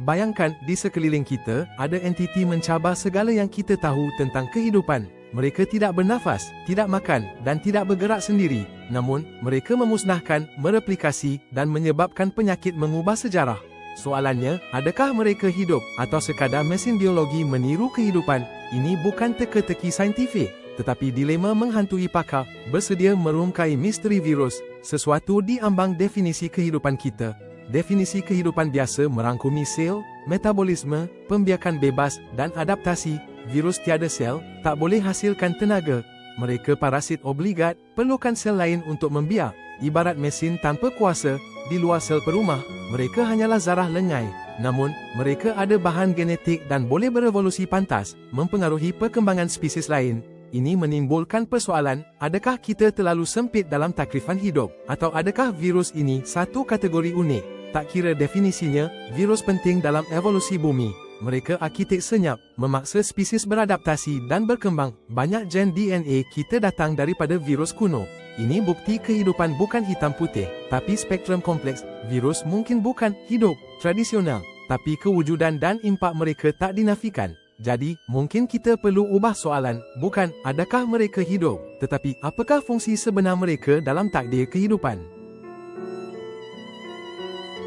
Bayangkan, di sekeliling kita, ada entiti mencabar segala yang kita tahu tentang kehidupan. Mereka tidak bernafas, tidak makan, dan tidak bergerak sendiri. Namun, mereka memusnahkan, mereplikasi, dan menyebabkan penyakit mengubah sejarah. Soalannya, adakah mereka hidup, atau sekadar mesin biologi meniru kehidupan? Ini bukan teka-teki saintifik, tetapi dilema menghantui pakar, bersedia merungkai misteri virus, sesuatu di ambang definisi kehidupan kita. Definisi kehidupan biasa merangkumi sel, metabolisme, pembiakan bebas, dan adaptasi. Virus tiada sel, tak boleh hasilkan tenaga. Mereka parasit obligat, perlukan sel lain untuk membiak. Ibarat mesin tanpa kuasa, di luar sel perumah, mereka hanyalah zarah lengai. Namun, mereka ada bahan genetik dan boleh berevolusi pantas, mempengaruhi perkembangan spesies lain. Ini menimbulkan persoalan, adakah kita terlalu sempit dalam takrifan hidup? Atau adakah virus ini satu kategori unik? Tak kira definisinya, virus penting dalam evolusi bumi. Mereka arkitek senyap, memaksa spesies beradaptasi dan berkembang. Banyak gen DNA kita datang daripada virus kuno. Ini bukti kehidupan bukan hitam putih, tapi spektrum kompleks. Virus mungkin bukan hidup tradisional, tapi kewujudan dan impak mereka tak dinafikan. Jadi, mungkin kita perlu ubah soalan, bukan adakah mereka hidup, tetapi apakah fungsi sebenar mereka dalam takdir kehidupan.